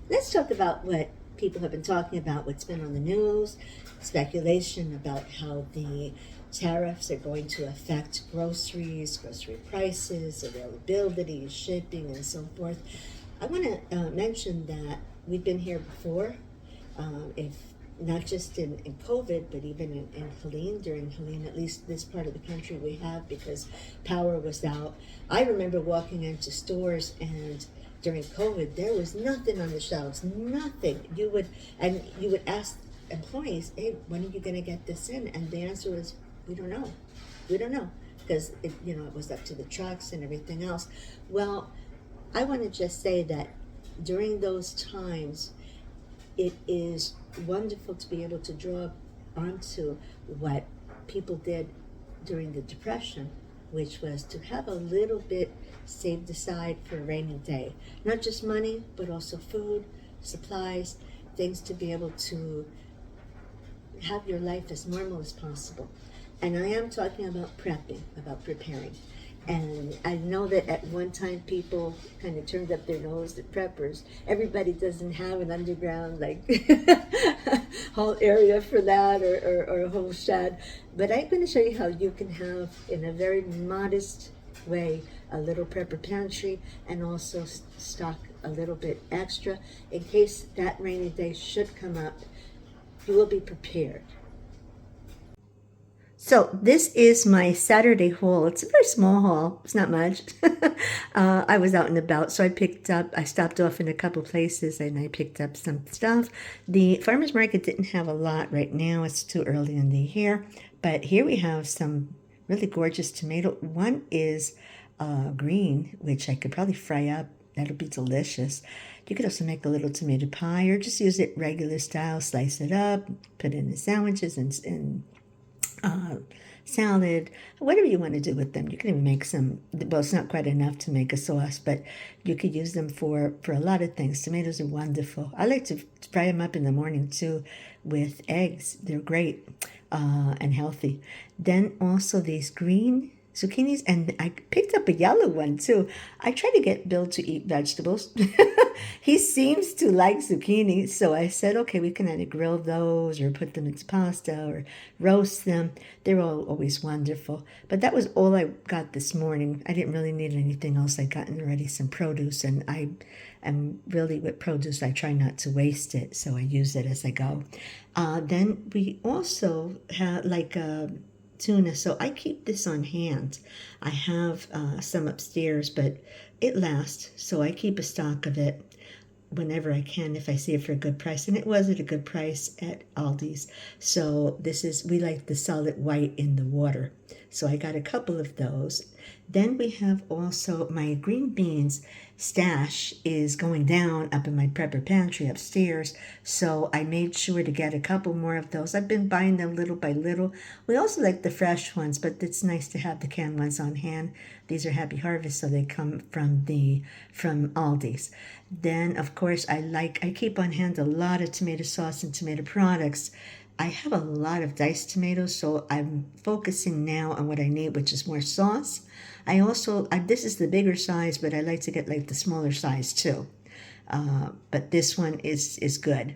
let's talk about what people have been talking about, what's been on the news, speculation about how the tariffs are going to affect groceries, grocery prices, availability, shipping, and so forth. I want to mention that we've been here before, if not just in COVID, but even in Helene, during Helene, at least this part of the country we have, because power was out. I remember walking into stores and during COVID, there was nothing on the shelves, nothing. You would ask employees, "Hey, when are you going to get this in?" And the answer was, "We don't know, we don't know," because it was up to the trucks and everything else. Well, I want to just say that during those times, it is wonderful to be able to draw onto what people did during the Depression, which was to have a little bit saved aside for a rainy day. Not just money, but also food, supplies, things to be able to have your life as normal as possible. And I am talking about prepping, about preparing. And I know that at one time people kind of turned up their nose at preppers. Everybody doesn't have an underground like whole area for that, or a whole shed. But I'm going to show you how you can have, in a very modest way, a little prepper pantry, and also stock a little bit extra in case that rainy day should come up. You will be prepared. So this is my Saturday haul. It's a very small haul. It's not much. I was out and about, so I stopped off in a couple places and I picked up some stuff. The farmer's market didn't have a lot right now. It's too early in the year. But here we have some really gorgeous tomato. One is green, which I could probably fry up. That'll be delicious. You could also make a little tomato pie or just use it regular style, slice it up, put it in the sandwiches and uh, salad, whatever you want to do with them. You can even make some, well, it's not quite enough to make a sauce, but you could use them for a lot of things. Tomatoes are wonderful. I like to fry them up in the morning too with eggs. They're great and healthy. Then also these green zucchinis, and I picked up a yellow one too. I try to get Bill to eat vegetables. He seems to like zucchini, so I said, okay, we can either grill those or put them into pasta or roast them. They're all always wonderful. But that was all I got this morning. I didn't really need anything else. I'd gotten already some produce, and I am really, with produce, I try not to waste it, so I use it as I go. Then we also have tuna, so I keep this on hand. I have some upstairs, but it lasts, so I keep a stock of it whenever I can if I see it for a good price. And it was at a good price at Aldi's. So we like the solid white in the water. So I got a couple of those. Then we have also my green beans stash is going down up in my prepper pantry upstairs. So I made sure to get a couple more of those. I've been buying them little by little. We also like the fresh ones, but it's nice to have the canned ones on hand. These are Happy Harvest, so they come from Aldi's. Then of course I keep on hand a lot of tomato sauce and tomato products. I have a lot of diced tomatoes, so I'm focusing now on what I need, which is more sauce. This is the bigger size, but I like to get like the smaller size too. But this one is good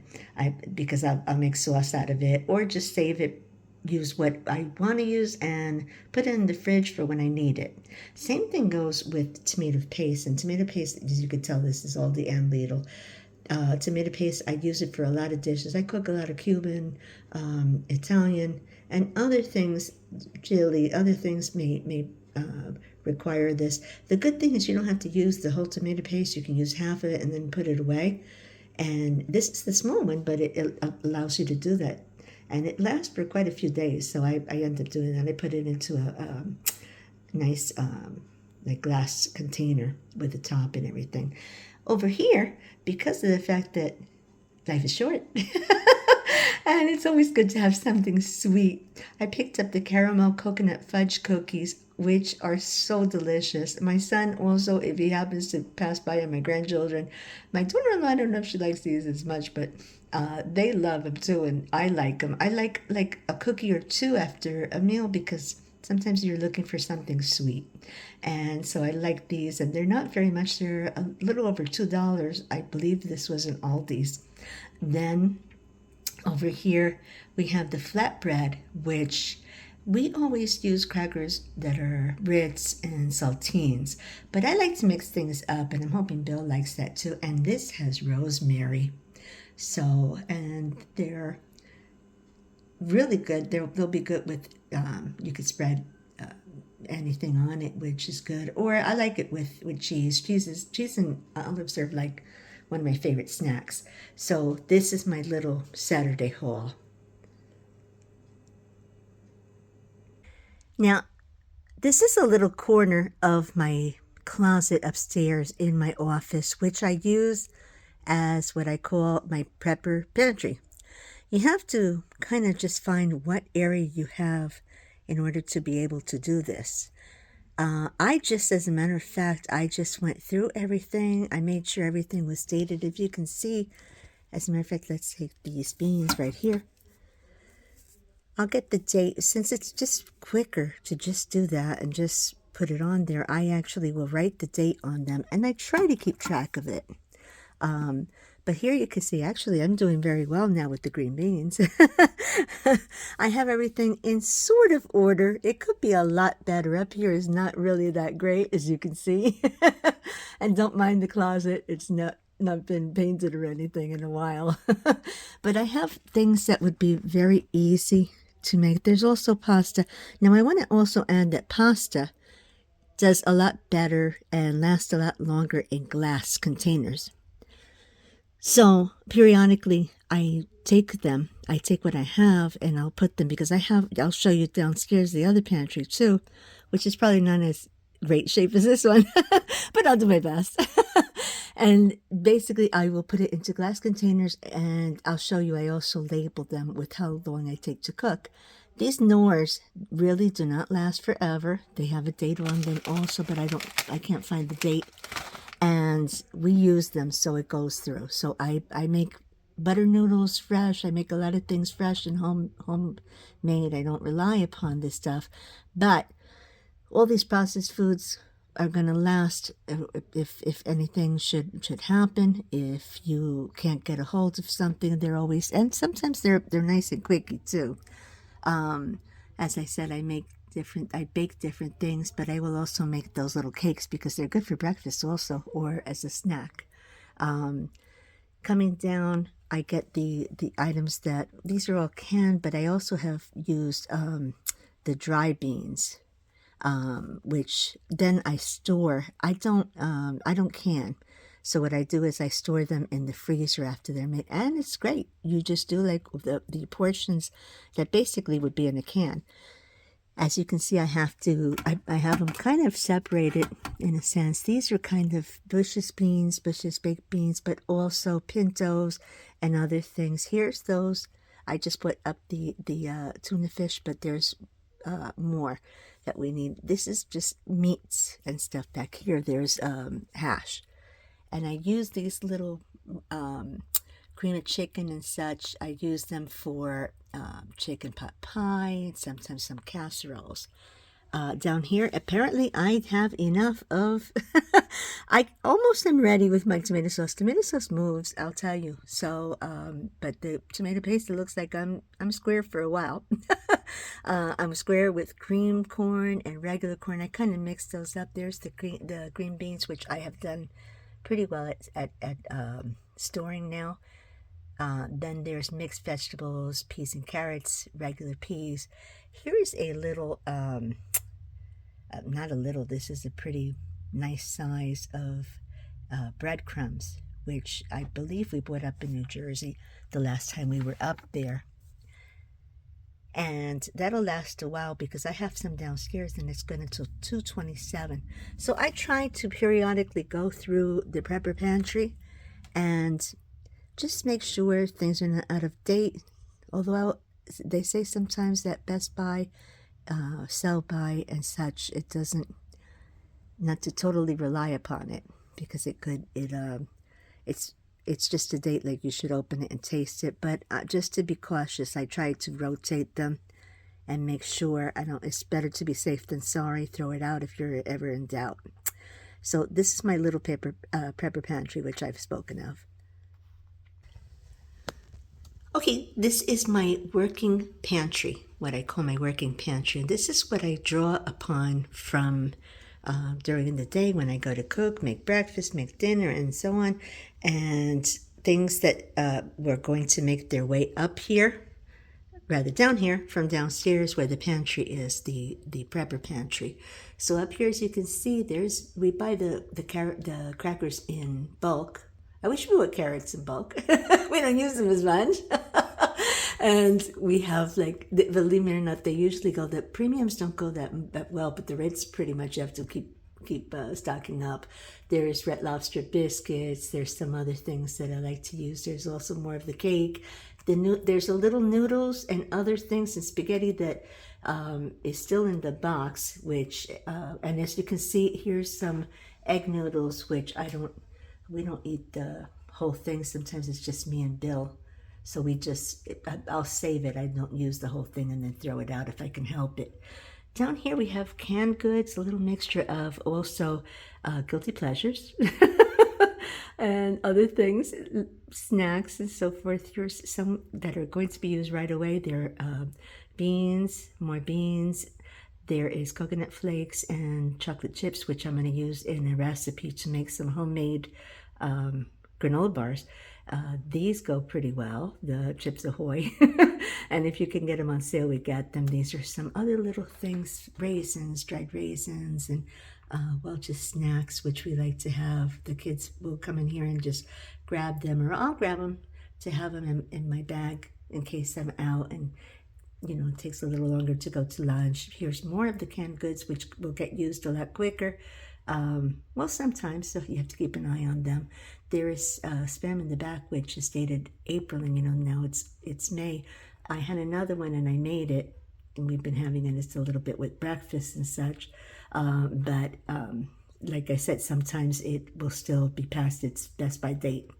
because I'll make sauce out of it, or just save it, use what I want to use, and put it in the fridge for when I need it. Same thing goes with tomato paste. And tomato paste, as you can tell, this is all the and Lidl. Tomato paste, I use it for a lot of dishes. I cook a lot of Cuban, Italian, and other things. Chili, other things may require this. The good thing is you don't have to use the whole tomato paste. You can use half of it and then put it away. And this is the small one, but it allows you to do that. And it lasts for quite a few days. So I end up doing that. I put it into a nice like glass container with the top and everything. Over here, because of the fact that life is short, and it's always good to have something sweet, I picked up the caramel coconut fudge cookies, which are so delicious. My son also, if he happens to pass by, and my grandchildren, my daughter-in-law, I don't know if she likes these as much, but they love them too, and I like them. I like a cookie or two after a meal because Sometimes you're looking for something sweet. And so I like these, and they're not very much. They're a little over $2. I believe this was an Aldi's. Then over here, we have the flatbread, which we always use crackers that are Ritz and saltines. But I like to mix things up, and I'm hoping Bill likes that too. And this has rosemary. So, and they're really good. They'll be good with, you could spread anything on it, which is good. Or I like it with cheese. Cheese and olives are like one of my favorite snacks. So this is my little Saturday haul. Now, this is a little corner of my closet upstairs in my office, which I use as what I call my prepper pantry. You have to kind of just find what area you have in order to be able to do this. As a matter of fact, I just went through everything. I made sure everything was dated. If you can see, as a matter of fact, let's take these beans right here. I'll get the date. Since it's just quicker to just do that and just put it on there, I actually will write the date on them, and I try to keep track of it. But here you can see, actually, I'm doing very well now with the green beans. I have everything in sort of order. It could be a lot better. Up here is not really that great, as you can see. And don't mind the closet. It's not been painted or anything in a while. But I have things that would be very easy to make. There's also pasta. Now, I want to also add that pasta does a lot better and lasts a lot longer in glass containers. So periodically I take what I have, and I'll put them, because I'll show you downstairs the other pantry too, which is probably not as great shape as this one, but I'll do my best. And basically I will put it into glass containers, and I'll show you, I also label them with how long I take to cook. These Knorrs really do not last forever. They have a date on them also, but I can't find the date. And we use them so it goes through. So I make butter noodles fresh. I make a lot of things fresh and homemade. I don't rely upon this stuff. But all these processed foods are going to last if anything should happen. If you can't get a hold of something, they're always, and sometimes they're nice and quickie too. As I said, I bake different things, but I will also make those little cakes because they're good for breakfast also, or as a snack. Coming down, I get the items that, these are all canned, but I also have used the dry beans, which then I store. I don't can. So what I do is I store them in the freezer after they're made, and it's great. You just do like the portions that basically would be in a can. As you can see, I have them kind of separated in a sense. These are kind of Bush's baked beans, but also pintos and other things. Here's those. I just put up the tuna fish, but there's more that we need. This is just meats and stuff back here. There's hash. And I use these little cream of chicken and such. I use them for chicken pot pie and sometimes some casseroles. Down here, apparently I have enough of, I almost am ready with my tomato sauce. Tomato sauce moves, I'll tell you. So, but the tomato paste, it looks like I'm square for a while. I'm square with cream corn and regular corn. I kind of mix those up. There's the green beans, which I have done pretty well at storing now. Then there's mixed vegetables, peas and carrots, regular peas. Here is a little, not a little, this is a pretty nice size of breadcrumbs, which I believe we bought up in New Jersey the last time we were up there. And that'll last a while because I have some downstairs and it's good until 2/27. So I try to periodically go through the prepper pantry and just make sure things are not out of date. Although they say sometimes that Best Buy, Sell By and such, it doesn't, not to totally rely upon it because it's just a date, like you should open it and taste it. But just to be cautious, I try to rotate them and make sure, I don't, it's better to be safe than sorry. Throw it out if you're ever in doubt. So this is my little prepper pantry, which I've spoken of. Okay, this is my working pantry, what I call my working pantry. And this is what I draw upon from during the day when I go to cook, make breakfast, make dinner, and so on. And things that were going to make their way up here, rather down here from downstairs where the pantry is, the prepper pantry. So up here, as you can see, we buy the crackers in bulk. I wish we would carrots in bulk. We don't use them as much. And we have, like, believe it or not, they usually go, the premiums don't go that well, but the rates pretty much have to keep stocking up. There's Red Lobster biscuits. There's some other things that I like to use. There's also more of the cake. There's a little noodles and other things and spaghetti that is still in the box, which, and as you can see, here's some egg noodles, which we don't eat the whole thing. Sometimes it's just me and Bill. So I'll save it. I don't use the whole thing and then throw it out if I can help it. Down here we have canned goods, a little mixture of also guilty pleasures and other things, snacks and so forth. Here's some that are going to be used right away. There are beans, more beans. There is coconut flakes and chocolate chips, which I'm going to use in a recipe to make some homemade granola bars. These go pretty well, the Chips Ahoy. And if you can get them on sale, we get them. These are some other little things, raisins, dried raisins, and well, just snacks, which we like to have. The kids will come in here and just grab them, or I'll grab them to have them in my bag in case I'm out and, you know, it takes a little longer to go to lunch. Here's more of the canned goods, which will get used a lot quicker. Well, sometimes, so you have to keep an eye on them. There is Spam in the back, which is dated April, and you know, now it's May. I had another one and I made it, and we've been having it just a little bit with breakfast and such. But like I said, sometimes it will still be past its best by date.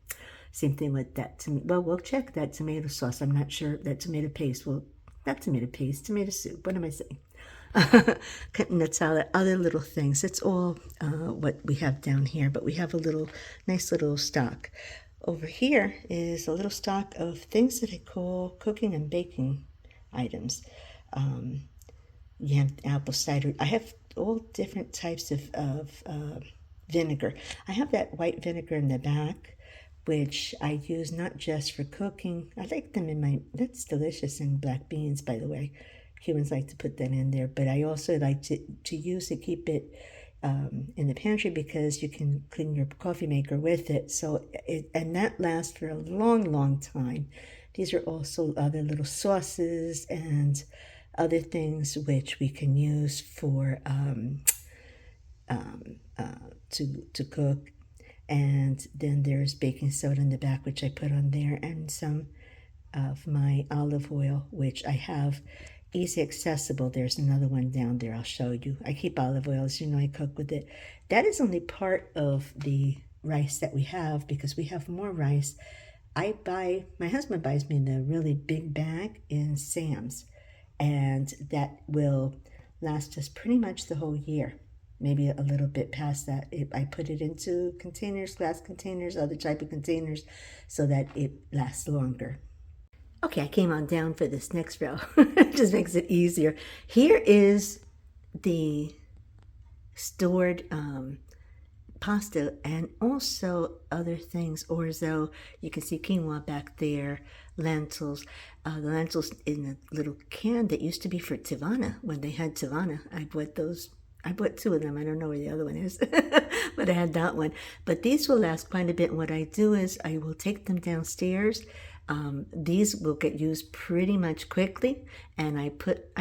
Same thing with that. Well, we'll check that tomato sauce. I'm not sure that tomato paste. Well, not tomato paste, tomato soup. What am I saying? That's other little things. It's all what we have down here, but we have a nice little stock. Over here is a little stock of things that I call cooking and baking items. You have apple cider. I have all different types of vinegar. I have that white vinegar in the back, which I use not just for cooking. I like them that's delicious in black beans, by the way. Cubans like to put that in there, but I also like to use it, keep it in the pantry, because you can clean your coffee maker with it. So and that lasts for a long time. These are also other little sauces and other things which we can use for to cook. And then there's baking soda in the back, which I put on there, and some of my olive oil, which I have easy accessible. There's another one down there. I'll show you. I keep olive oil, as you know, I cook with it. That is only part of the rice that we have, because we have more rice. My husband buys me the really big bag in Sam's, and that will last us pretty much the whole year. Maybe a little bit past that. I put it into containers, glass containers, other type of containers, so that it lasts longer. Okay, I came on down for this next row. It just makes it easier. Here is the stored pasta and also other things. Orzo, you can see quinoa back there, lentils. The lentils in a little can that used to be for Tivana, when they had Tivana. I bought those. I bought two of them. I don't know where the other one is, but I had that one. But these will last quite a bit. What I do is I will take them downstairs. These will get used pretty much quickly, and I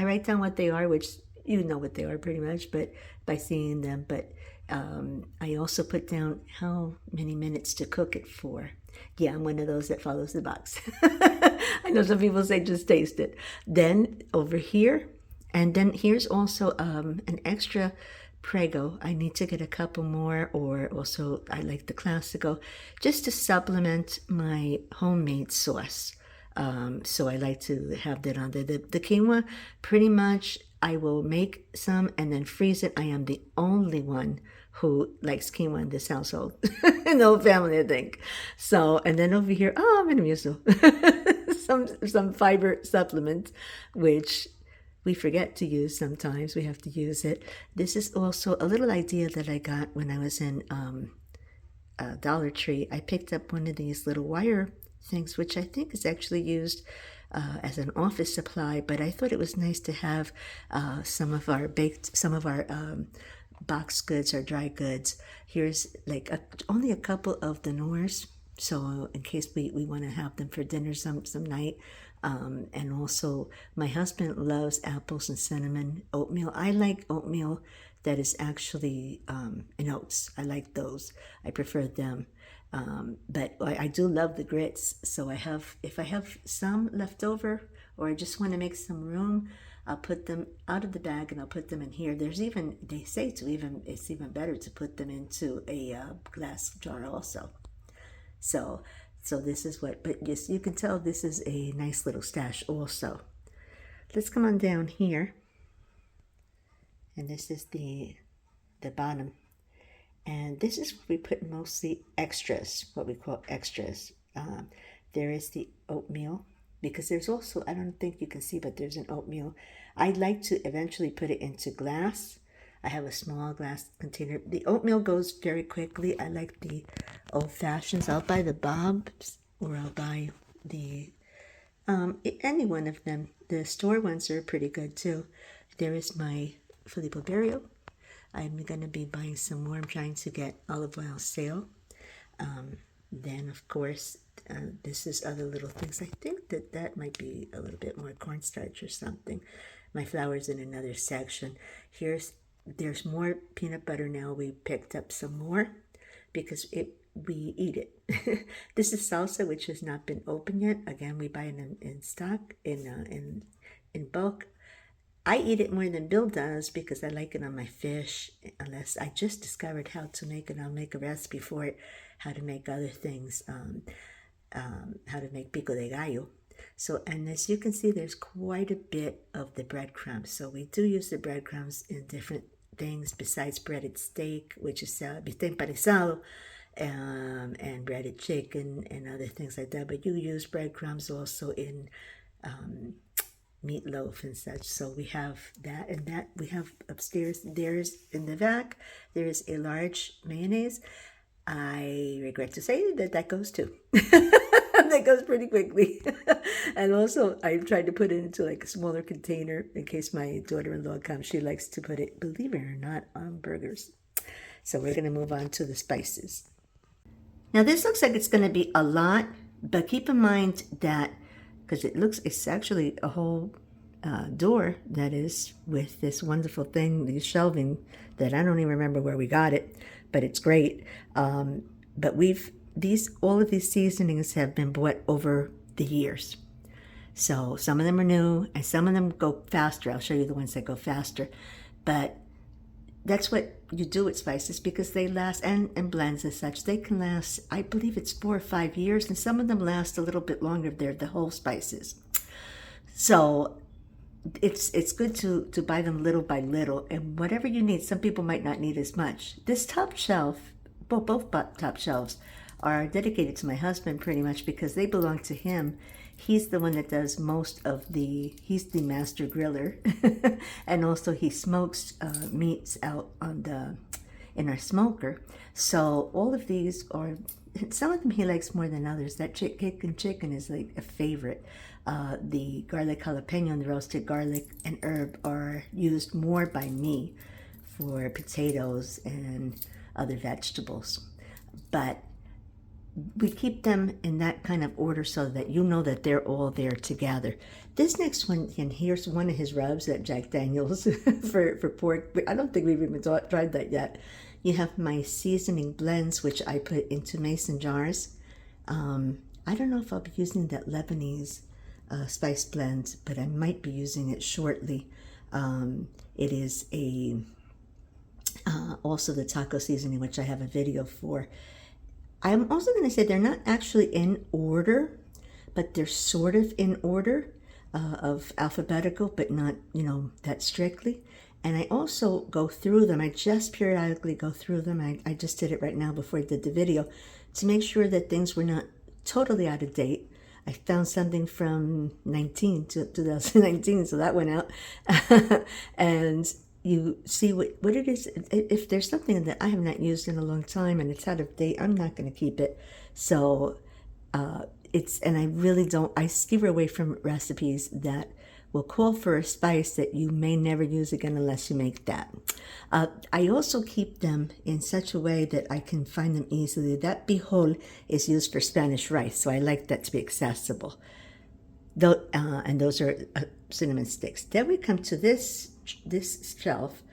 write down what they are, which you know what they are pretty much, but by seeing them. But I also put down how many minutes to cook it for. Yeah, I'm one of those that follows the box. I know some people say just taste it. Then over here, and then here's also an extra Prego. I need to get a couple more, or also I like the Classico, just to supplement my homemade sauce. So I like to have that on there. The quinoa, pretty much, I will make some and then freeze it. I am the only one who likes quinoa in this household, in the whole family, I think. So, and then over here, oh, I'm gonna use some fiber supplements, which we forget to use sometimes. We have to use it. This is also a little idea that I got when I was in Dollar Tree. I picked up one of these little wire things, which I think is actually used as an office supply, but I thought it was nice to have some of our boxed goods or dry goods. Here's like only a couple of the Knorrs, so in case we want to have them for dinner some night. And also, my husband loves apples and cinnamon oatmeal. I like oatmeal that is actually in oats. I like those. I prefer them. But I do love the grits. So if I have some left over, or I just want to make some room, I'll put them out of the bag and I'll put them in here. They say it's even better to put them into a glass jar also. So this is but yes, you can tell this is a nice little stash also. Let's come on down here. And this is the bottom. And this is where we put mostly extras, what we call extras. There is the oatmeal, because there's also, I don't think you can see, but there's an oatmeal. I'd like to eventually put it into glass. I have a small glass container. The oatmeal goes very quickly. I like the old fashions. I'll buy the Bob's, or I'll buy the, any one of them. The store ones are pretty good too. There is my Filippo Berrio. I'm going to be buying some more. I'm trying to get olive oil sale. Then, of course, this is other little things. I think that might be a little bit more cornstarch or something. My flour's in another section. There's more peanut butter now. We picked up some more because we eat it. This is salsa, which has not been opened yet. Again, we buy it in stock, in bulk. I eat it more than Bill does because I like it on my fish. Unless I just discovered how to make it, I'll make a recipe for it. How to make other things. How to make pico de gallo. So, and as you can see, there's quite a bit of the breadcrumbs. So we do use the breadcrumbs in different things besides breaded steak, which is bistec empanizado, and breaded chicken and other things like that. But you use breadcrumbs also in meatloaf and such. So we have that, and that we have upstairs. There's in the back, there is a large mayonnaise. I regret to say that goes too. That goes pretty quickly. And also I tried to put it into like a smaller container in case my daughter-in-law comes. She likes to put it, believe it or not, on burgers. So we're going to move on to the spices. Now this looks like it's going to be a lot, but keep in mind that, because it's actually a whole door that is with this wonderful thing, these shelving that I don't even remember where we got it, but it's great. But all of these seasonings have been bought over the years. So some of them are new and some of them go faster. I'll show you the ones that go faster. But that's what you do with spices, because they last, and blends and such, they can last, I believe it's 4 or 5 years, and some of them last a little bit longer if they're the whole spices. So it's good to buy them little by little, and whatever you need. Some people might not need as much. This top shelf, both top shelves are dedicated to my husband pretty much because they belong to him. He's the one that does he's the master griller. And also he smokes meats out in our smoker. So all of these some of them he likes more than others. That chicken is like a favorite. The garlic jalapeno and the roasted garlic and herb are used more by me for potatoes and other vegetables. But we keep them in that kind of order so that you know that they're all there together. This next one, and here's one of his rubs at Jack Daniels for pork. I don't think we've even tried that yet. You have my seasoning blends, which I put into mason jars. I don't know if I'll be using that Lebanese spice blend, but I might be using it shortly. It is also the taco seasoning, which I have a video for. I'm also going to say they're not actually in order, but they're sort of in order of alphabetical, but not, that strictly. And I also go through them. I just periodically go through them. I just did it right now before I did the video to make sure that things were not totally out of date. I found something from 2019, so that went out. And you see what it is. If there's something that I have not used in a long time and it's out of date, I'm not going to keep it. So and I really don't, I steer away from recipes that will call for a spice that you may never use again unless you make that. I also keep them in such a way that I can find them easily. That bijol is used for Spanish rice, so I like that to be accessible. And those are cinnamon sticks. Then we come to this shelf,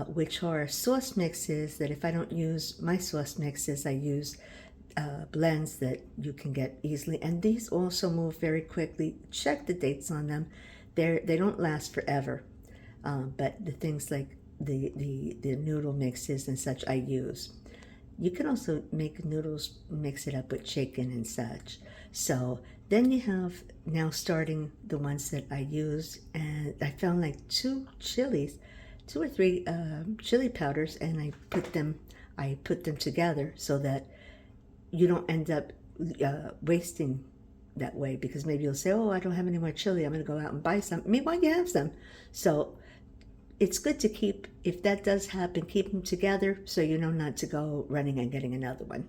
which are sauce mixes that if I don't use my sauce mixes, I use blends that you can get easily. And these also move very quickly. Check the dates on them. They don't last forever. But the things like the noodle mixes and such I use. You can also make noodles, mix it up with chicken and such. So then you have now starting the ones that I use, and I found like two or three chili powders, and I put them together so that you don't end up wasting that way, because maybe you'll say, oh, I don't have any more chili, I'm going to go out and buy some. Meanwhile, you have some. So it's good to keep, if that does happen, keep them together so you know not to go running and getting another one.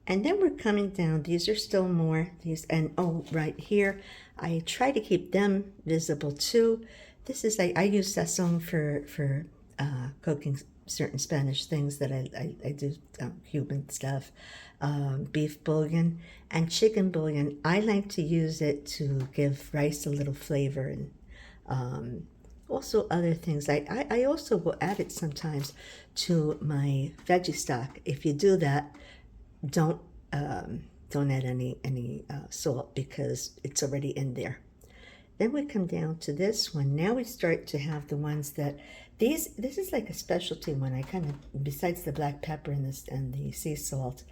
And then we're coming down. These are still more. And right here, I try to keep them visible too. This is, I use sazon for cooking certain Spanish things that I do, Cuban stuff, beef bouillon and chicken bouillon. I like to use it to give rice a little flavor, and also other things. I also will add it sometimes to my veggie stock. If you do that, don't add any salt, because it's already in there. Then we come down to this one. Now we start to have the ones that this is like a specialty one. I kind of, besides the black pepper and the sea salt,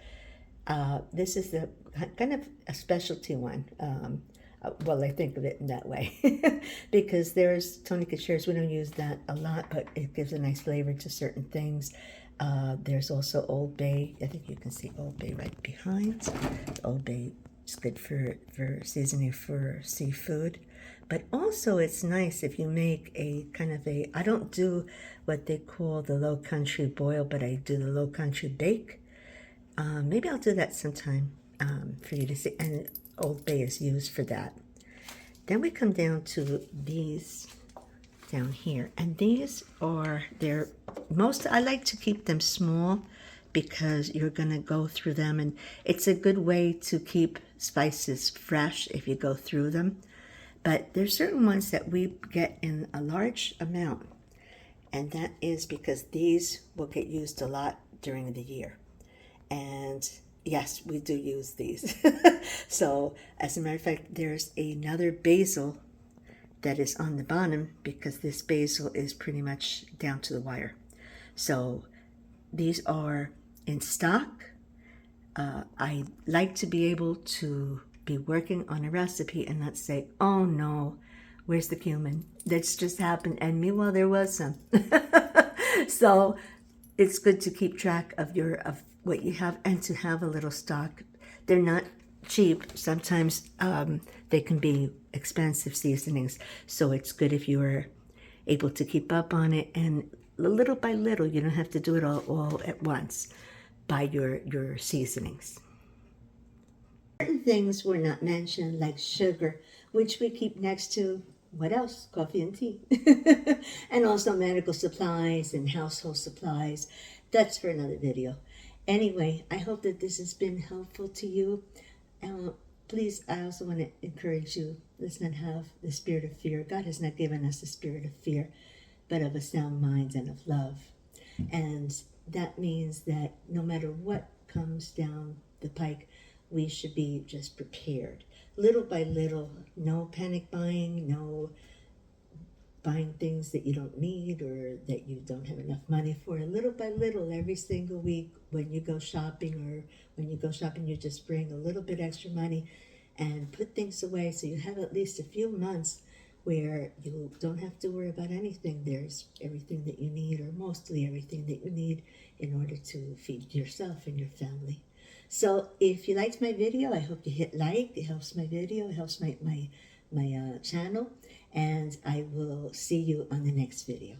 this is the kind of a specialty one. Well, I think of it in that way because there's Tony Kacher's. We don't use that a lot, but it gives a nice flavor to certain things. There's also Old Bay. I think you can see Old Bay right behind. Old Bay is good for seasoning for seafood. But also it's nice if you make a kind of I don't do what they call the low country boil, but I do the low country bake. Maybe I'll do that sometime for you to see. And Old Bay is used for that. Then we come down to these down here. And these are, I like to keep them small because you're going to go through them. And it's a good way to keep spices fresh if you go through them. But there's certain ones that we get in a large amount, and that is because these will get used a lot during the year. And yes, we do use these. So as a matter of fact, there's another basil that is on the bottom because this basil is pretty much down to the wire. So these are in stock. I like to be able to be working on a recipe and not say, oh no, where's the cumin? That's just happened. And meanwhile, there was some. So it's good to keep track of what you have and to have a little stock. They're not cheap. Sometimes they can be expensive seasonings. So it's good if you are able to keep up on it, and little by little, you don't have to do it all at once. Buy your seasonings. Certain things were not mentioned, like sugar, which we keep next to, what else? Coffee and tea. And also medical supplies and household supplies. That's for another video. Anyway, I hope that this has been helpful to you. Please, I also want to encourage you, let's not have the spirit of fear. God has not given us the spirit of fear, but of a sound mind and of love. And that means that no matter what comes down the pike, we should be just prepared. Little by little, no panic buying, no buying things that you don't need or that you don't have enough money for. Little by little, every single week when you go shopping, or when you go shopping, you just bring a little bit extra money and put things away so you have at least a few months where you don't have to worry about anything. There's everything that you need, or mostly everything that you need, in order to feed yourself and your family. So if you liked my video, I hope you hit like. It helps my video, it helps my channel, and I will see you on the next video.